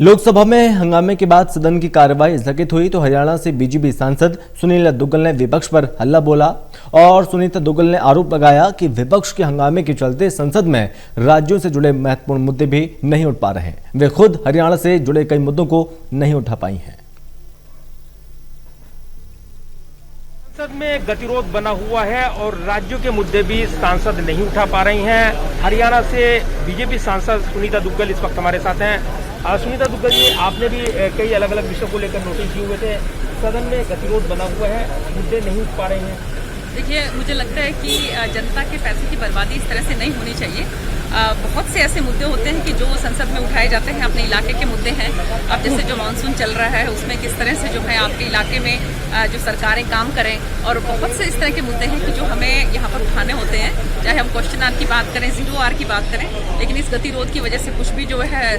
लोकसभा में हंगामे के बाद सदन की कार्रवाई स्थगित हुई तो हरियाणा से बीजेपी सांसद सुनीता दुग्गल ने विपक्ष पर हल्ला बोला और सुनीता दुग्गल ने आरोप लगाया कि विपक्ष के हंगामे के चलते संसद में राज्यों से जुड़े महत्वपूर्ण मुद्दे भी नहीं उठ पा रहे हैं। वे खुद हरियाणा से जुड़े कई मुद्दों को नहीं उठा पाई हैं। संसद में गतिरोध बना हुआ है और राज्यों के मुद्दे भी सांसद नहीं उठा पा रही हैं। हरियाणा से बीजेपी सांसद सुनीता दुग्गल इस वक्त हमारे साथ हैं। सुनीता दुग्गल जी, आपने भी कई अलग अलग विषयों को लेकर नोटिस दिए हुए थे। सदन में गतिरोध बना हुआ है, मुद्दे नहीं उठ पा रहे हैं। देखिए, मुझे लगता है कि जनता के पैसे की बर्बादी इस तरह से नहीं होनी चाहिए। बहुत से ऐसे मुद्दे होते हैं कि जो संसद में उठाए जाते हैं, अपने इलाके के मुद्दे हैं। अब जैसे जो मानसून चल रहा है उसमें किस तरह से जो है आपके इलाके में जो सरकारें काम करें, और बहुत से इस तरह के मुद्दे हैं कि जो हमें यहाँ पर उठाने होते हैं, चाहे हम क्वेश्चन आवर की बात करें, 0 आवर की बात करें। लेकिन इस गतिरोध की वजह से कुछ भी जो है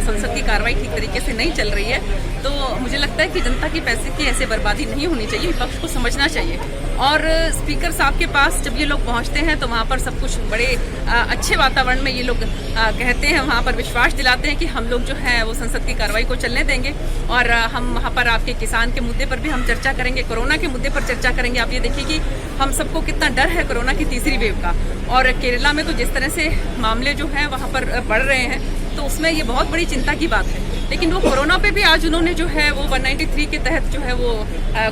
संसद की कार्रवाई ठीक तरीके से नहीं चल रही है। तो मुझे लगता है कि जनता के पैसे की ऐसे बर्बादी नहीं होनी चाहिए, विपक्ष को समझना चाहिए। और स्पीकर साहब के पास जब ये लोग पहुंचते हैं तो वहाँ पर सब कुछ बड़े अच्छे वातावरण में ये लोग कहते हैं, वहाँ पर विश्वास दिलाते हैं कि हम लोग जो है वो संसद की कार्रवाई को चलने देंगे और हम वहाँ पर आपके किसान के मुद्दे पर भी हम चर्चा करेंगे, कोरोना के मुद्दे पर चर्चा करेंगे। आप ये देखिए कि हम सबको कितना डर है कोरोना की तीसरी वेव का, और केरला में तो जिस तरह से मामले जो हैं वहाँ पर बढ़ रहे हैं, तो उसमें ये बहुत बड़ी चिंता की बात है। लेकिन वो कोरोना पे भी आज उन्होंने जो है वो 193 के तहत जो है वो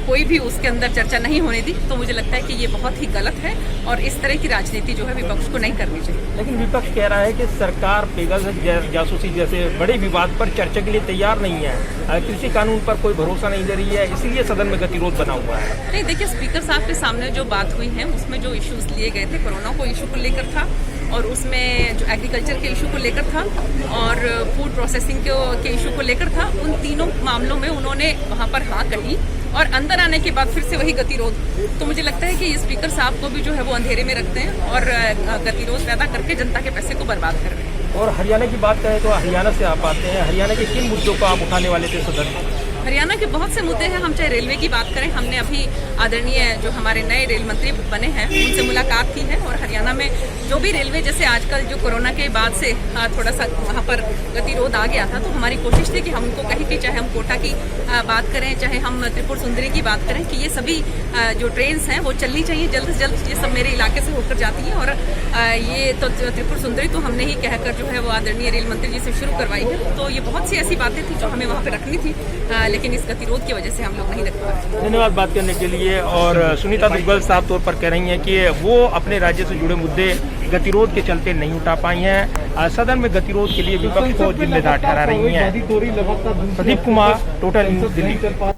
कोई भी उसके अंदर चर्चा नहीं होने दी। तो मुझे लगता है कि ये बहुत ही गलत है और इस तरह की राजनीति जो है विपक्ष को नहीं करनी चाहिए। लेकिन विपक्ष कह रहा है कि सरकार पेगासस जासूसी जैसे बड़े विवाद पर चर्चा के लिए तैयार नहीं है, कृषि कानून पर कोई भरोसा नहीं दे रही है, इसीलिए सदन में गतिरोध बना हुआ है। नहीं, देखिए, स्पीकर साहब के सामने जो बात हुई है उसमें जो इश्यूज लिए गए थे, कोरोना को इशू को लेकर था, और उसमें जो एग्रीकल्चर के इशू को लेकर था और फूड प्रोसेसिंग के इशू को लेकर था। उन तीनों मामलों में उन्होंने वहाँ पर हाँ कही और अंदर आने के बाद फिर से वही गतिरोध। तो मुझे लगता है कि स्पीकर साहब को भी जो है वो अंधेरे में रखते हैं और गतिरोध पैदा करके जनता के पैसे को बर्बाद कर रहे हैं। और हरियाणा की बात करें तो हरियाणा से आप आते हैं, हरियाणा के किन मुद्दों को आप उठाने वाले थे सदन में? हरियाणा के बहुत से मुद्दे हैं। हम चाहे रेलवे की बात करें, हमने अभी आदरणीय जो हमारे नए रेल मंत्री बने हैं उनसे मुलाकात की है, और हरियाणा में जो भी रेलवे, जैसे आजकल जो कोरोना के बाद से थोड़ा सा वहाँ पर गतिरोध आ गया था, तो हमारी कोशिश थी कि हम उनको कहें कि चाहे हम कोटा की बात करें, चाहे हम त्रिपुर सुंदरी की बात करें, कि ये सभी जो ट्रेन हैं वो चलनी चाहिए जल्द से जल्द। ये सब मेरे इलाके से होकर जाती हैं, और ये तो त्रिपुर सुंदरी तो हमने ही कहकर जो है वो आदरणीय रेल मंत्री जी से शुरू करवाई है। तो ये बहुत सी ऐसी बातें थी जो हमें वहाँ पर रखनी थी, लेकिन इस गतिरोध की वजह से हम लोग नहीं रख पा रहे। धन्यवाद बात करने के लिए। और सुनीता दुग्गल साफ तौर पर कह रही हैं कि वो अपने राज्य से जुड़े मुद्दे गतिरोध के चलते नहीं उठा पाई हैं। सदन में गतिरोध के लिए विपक्ष को जिम्मेदार ठहरा रही हैं। Pradeep Kumar, total news, Delhi.